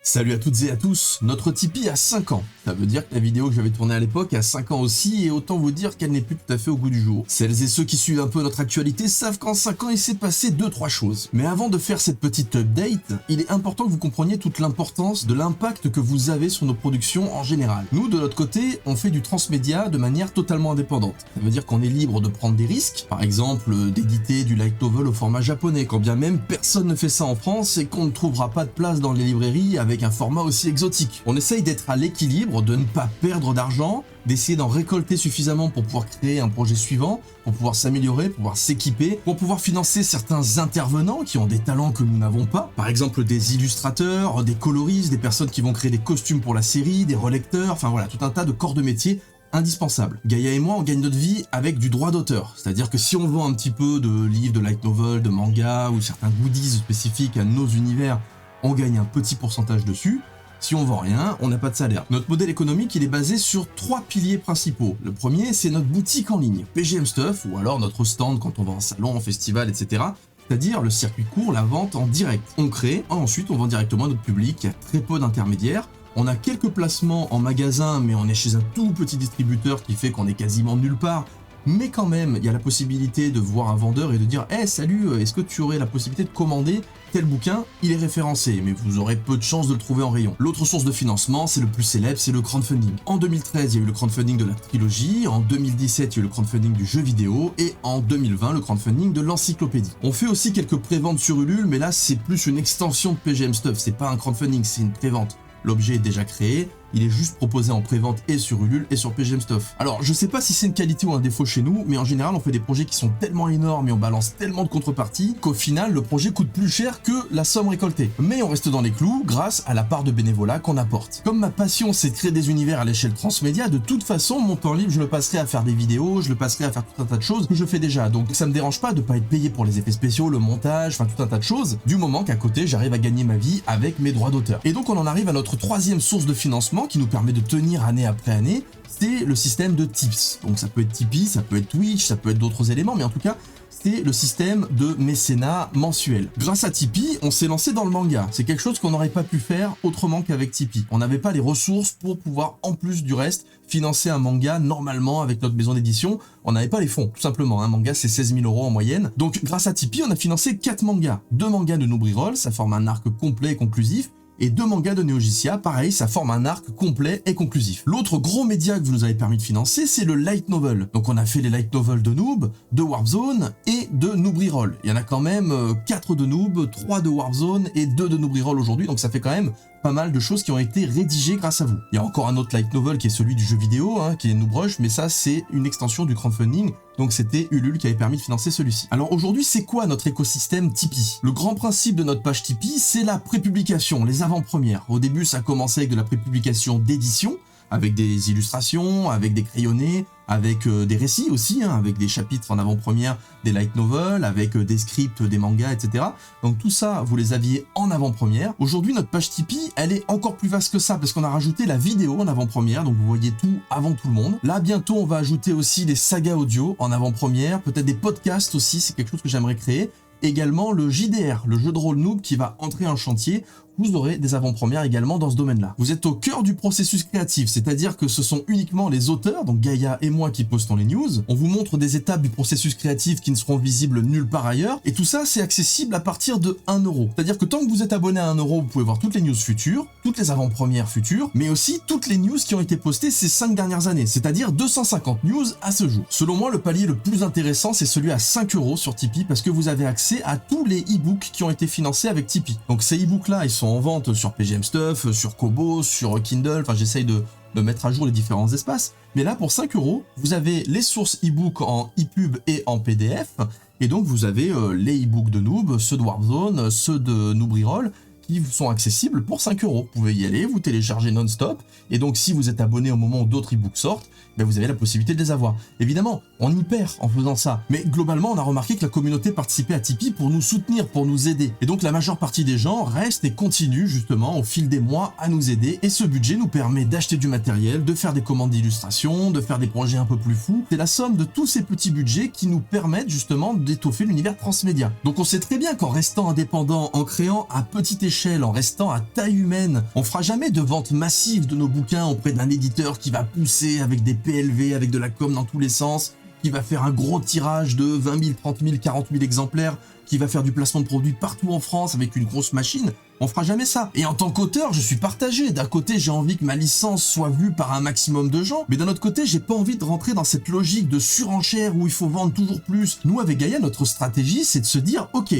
Salut à toutes et à tous, notre Tipeee a 5 ans. Ça veut dire que la vidéo que j'avais tournée à l'époque a 5 ans aussi, et autant vous dire qu'elle n'est plus tout à fait au goût du jour. Celles et ceux qui suivent un peu notre actualité savent qu'en 5 ans il s'est passé 2-3 choses. Mais avant de faire cette petite update, il est important que vous compreniez toute l'importance de l'impact que vous avez sur nos productions en général. Nous, de notre côté, on fait du transmédia de manière totalement indépendante. Ça veut dire qu'on est libre de prendre des risques, par exemple d'éditer du light novel au format japonais, quand bien même personne ne fait ça en France et qu'on ne trouvera pas de place dans les librairies avec un format aussi exotique. On essaye d'être à l'équilibre, de ne pas perdre d'argent, d'essayer d'en récolter suffisamment pour pouvoir créer un projet suivant, pour pouvoir s'améliorer, pour pouvoir s'équiper, pour pouvoir financer certains intervenants qui ont des talents que nous n'avons pas, par exemple des illustrateurs, des coloristes, des personnes qui vont créer des costumes pour la série, des relecteurs, enfin voilà, tout un tas de corps de métier indispensable. Gaïa et moi, on gagne notre vie avec du droit d'auteur. C'est-à-dire que si on vend un petit peu de livres, de light novel, de manga ou certains goodies spécifiques à nos univers, on gagne un petit pourcentage dessus. Si on vend rien, on n'a pas de salaire. Notre modèle économique, il est basé sur 3 piliers principaux. Le premier, c'est notre boutique en ligne, PGM Stuff, ou alors notre stand quand on va en salon, en festival, etc. C'est-à-dire le circuit court, la vente en direct. On crée, ensuite on vend directement à notre public, il y a très peu d'intermédiaires. On a quelques placements en magasin, mais on est chez un tout petit distributeur qui fait qu'on est quasiment nulle part. Mais quand même, il y a la possibilité de voir un vendeur et de dire « Hey, salut, est-ce que tu aurais la possibilité de commander tel bouquin ?» Il est référencé, mais vous aurez peu de chances de le trouver en rayon. L'autre source de financement, c'est le plus célèbre, c'est le crowdfunding. En 2013, il y a eu le crowdfunding de la trilogie, en 2017, il y a eu le crowdfunding du jeu vidéo, et en 2020, le crowdfunding de l'encyclopédie. On fait aussi quelques préventes sur Ulule, mais là, c'est plus une extension de PGM Stuff, c'est pas un crowdfunding, c'est une prévente. L'objet est déjà créé, il est juste proposé en prévente et sur Ulule et sur PGM Stuff. Alors, je sais pas si c'est une qualité ou un défaut chez nous, mais en général, on fait des projets qui sont tellement énormes et on balance tellement de contreparties qu'au final, le projet coûte plus cher que la somme récoltée. Mais on reste dans les clous grâce à la part de bénévolat qu'on apporte. Comme ma passion, c'est de créer des univers à l'échelle transmédia, de toute façon, mon temps libre, je le passerai à faire des vidéos, je le passerai à faire tout un tas de choses que je fais déjà. Donc, ça me dérange pas de pas être payé pour les effets spéciaux, le montage, enfin tout un tas de choses, du moment qu'à côté, j'arrive à gagner ma vie avec mes droits d'auteur. Et donc, on en arrive à notre troisième source de financement qui nous permet de tenir année après année, c'est le système de tips. Donc ça peut être Tipeee, ça peut être Twitch, ça peut être d'autres éléments, mais en tout cas, c'est le système de mécénat mensuel. Grâce à Tipeee, on s'est lancé dans le manga. C'est quelque chose qu'on n'aurait pas pu faire autrement qu'avec Tipeee. On n'avait pas les ressources pour pouvoir, en plus du reste, financer un manga normalement avec notre maison d'édition. On n'avait pas les fonds, tout simplement. Un manga, c'est 16 000 € en moyenne. Donc grâce à Tipeee, on a financé 4 mangas. 2 mangas de Noob Reroll, ça forme un arc complet et conclusif. Et 2 mangas de Neogicia, pareil, ça forme un arc complet et conclusif. L'autre gros média que vous nous avez permis de financer, c'est le light novel. Donc on a fait les light novels de Noob, de Warp Zone et de Noob Reroll. Il y en a quand même 4 de Noob, 3 de Warp Zone et 2 de Noob Reroll aujourd'hui, donc ça fait quand même pas mal de choses qui ont été rédigées grâce à vous. Il y a encore un autre light novel qui est celui du jeu vidéo, qui est Noob Rush, mais ça c'est une extension du crowdfunding, donc c'était Ulule qui avait permis de financer celui-ci. Alors aujourd'hui, c'est quoi notre écosystème Tipeee? Le grand principe de notre page Tipeee, c'est la prépublication, les avant-premières. Au début, ça a commencé avec de la prépublication d'édition, avec des illustrations, avec des crayonnés, avec des récits aussi, avec des chapitres en avant-première, des light novels, avec des scripts, des mangas, etc. Donc tout ça, vous les aviez en avant-première. Aujourd'hui, notre page Tipeee, elle est encore plus vaste que ça, parce qu'on a rajouté la vidéo en avant-première, donc vous voyez tout avant tout le monde. Là, bientôt, on va ajouter aussi des sagas audio en avant-première, peut-être des podcasts aussi, c'est quelque chose que j'aimerais créer. Également le JDR, le jeu de rôle noob qui va entrer en chantier. Vous aurez des avant-premières également dans ce domaine-là. Vous êtes au cœur du processus créatif, c'est-à-dire que ce sont uniquement les auteurs, donc Gaïa et moi qui postons les news. On vous montre des étapes du processus créatif qui ne seront visibles nulle part ailleurs, et tout ça c'est accessible à partir de 1 €. C'est-à-dire que tant que vous êtes abonné à 1 €, vous pouvez voir toutes les news futures, toutes les avant-premières futures, mais aussi toutes les news qui ont été postées ces 5 dernières années, c'est-à-dire 250 news à ce jour. Selon moi, le palier le plus intéressant, c'est celui à 5 € sur Tipeee, parce que vous avez accès à tous les e-books qui ont été financés avec Tipeee. Donc ces e-books-là, ils sont en vente sur PGM Stuff, sur Kobo, sur Kindle, enfin j'essaye de mettre à jour les différents espaces, mais là pour 5 €, vous avez les sources e-book en e-pub et en PDF, et donc vous avez les e-books de Noob, ceux de Warzone, ceux de Noob Reroll, qui sont accessibles pour 5 €. Vous pouvez y aller, vous télécharger non-stop, et donc si vous êtes abonné au moment où d'autres e-books sortent, ben vous avez la possibilité de les avoir. Évidemment, on y perd en faisant ça, mais globalement, on a remarqué que la communauté participait à Tipeee pour nous soutenir, pour nous aider. Et donc la majeure partie des gens restent et continuent justement au fil des mois à nous aider, et ce budget nous permet d'acheter du matériel, de faire des commandes d'illustration, de faire des projets un peu plus fous. C'est la somme de tous ces petits budgets qui nous permettent justement d'étoffer l'univers transmédia. Donc on sait très bien qu'en restant indépendant, en créant à petite échelle échelle, en restant à taille humaine. On fera jamais de vente massive de nos bouquins auprès d'un éditeur qui va pousser avec des PLV, avec de la com dans tous les sens, qui va faire un gros tirage de 20 000, 30 000, 40 000 exemplaires, qui va faire du placement de produits partout en France avec une grosse machine. On fera jamais ça. Et en tant qu'auteur, je suis partagé. D'un côté, j'ai envie que ma licence soit vue par un maximum de gens, mais d'un autre côté, j'ai pas envie de rentrer dans cette logique de surenchère où il faut vendre toujours plus. Nous, avec Gaïa, notre stratégie, c'est de se dire, ok,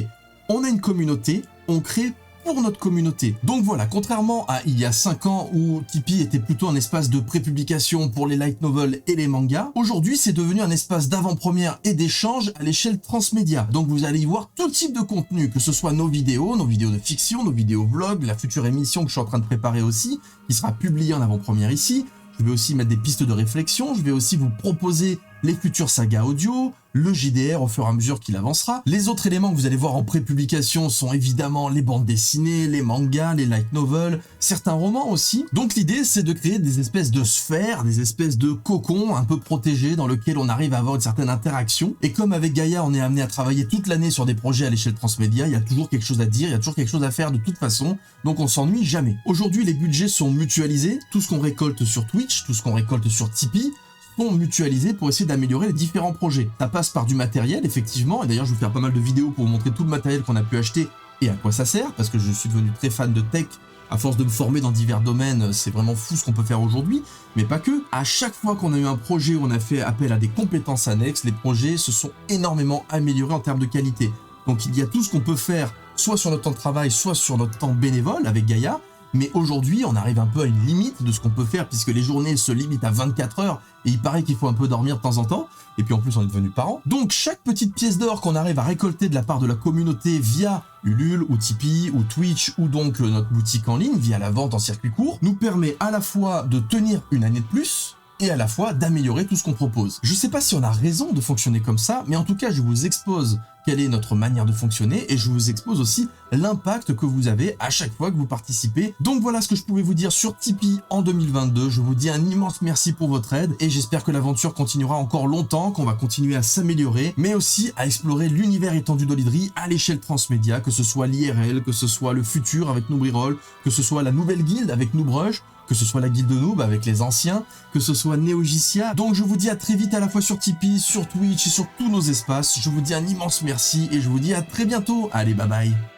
on a une communauté, on crée pour notre communauté. Donc voilà, contrairement à il y a 5 ans où Tipeee était plutôt un espace de prépublication pour les light novels et les mangas, aujourd'hui c'est devenu un espace d'avant-première et d'échange à l'échelle transmédia. Donc vous allez y voir tout type de contenu, que ce soit nos vidéos de fiction, nos vidéos vlogs, la future émission que je suis en train de préparer aussi, qui sera publiée en avant-première ici. Je vais aussi mettre des pistes de réflexion, je vais aussi vous proposer les futures sagas audio, le JDR au fur et à mesure qu'il avancera. Les autres éléments que vous allez voir en pré-publication sont évidemment les bandes dessinées, les mangas, les light novels, certains romans aussi. Donc l'idée c'est de créer des espèces de sphères, des espèces de cocons un peu protégés dans lesquels on arrive à avoir une certaine interaction. Et comme avec Gaïa on est amené à travailler toute l'année sur des projets à l'échelle transmédia, il y a toujours quelque chose à dire, il y a toujours quelque chose à faire de toute façon, donc on s'ennuie jamais. Aujourd'hui les budgets sont mutualisés, tout ce qu'on récolte sur Twitch, tout ce qu'on récolte sur Tipeee, sont mutualisés pour essayer d'améliorer les différents projets. Ça passe par du matériel, effectivement, et d'ailleurs je vais vous faire pas mal de vidéos pour vous montrer tout le matériel qu'on a pu acheter et à quoi ça sert, parce que je suis devenu très fan de tech, à force de me former dans divers domaines, c'est vraiment fou ce qu'on peut faire aujourd'hui, mais pas que. À chaque fois qu'on a eu un projet où on a fait appel à des compétences annexes, les projets se sont énormément améliorés en termes de qualité. Donc il y a tout ce qu'on peut faire, soit sur notre temps de travail, soit sur notre temps bénévole avec Gaïa, mais aujourd'hui, on arrive un peu à une limite de ce qu'on peut faire puisque les journées se limitent à 24 heures et il paraît qu'il faut un peu dormir de temps en temps. Et puis en plus, on est devenu parents. Donc chaque petite pièce d'or qu'on arrive à récolter de la part de la communauté via Ulule ou Tipeee ou Twitch ou donc notre boutique en ligne via la vente en circuit court nous permet à la fois de tenir une année de plus et à la fois d'améliorer tout ce qu'on propose. Je sais pas si on a raison de fonctionner comme ça, mais en tout cas, je vous expose quelle est notre manière de fonctionner et je vous expose aussi l'impact que vous avez à chaque fois que vous participez. Donc voilà ce que je pouvais vous dire sur Tipeee en 2022. Je vous dis un immense merci pour votre aide et j'espère que l'aventure continuera encore longtemps, qu'on va continuer à s'améliorer, mais aussi à explorer l'univers étendu d'Olydri à l'échelle transmédia, que ce soit l'IRL, que ce soit le futur avec Noobriroll, que ce soit la nouvelle guilde avec Noobrush, que ce soit la guilde de Noob avec les anciens, que ce soit Neogicia. Donc je vous dis à très vite à la fois sur Tipeee, sur Twitch et sur tous nos espaces. Je vous dis un immense merci et je vous dis à très bientôt. Allez, bye bye.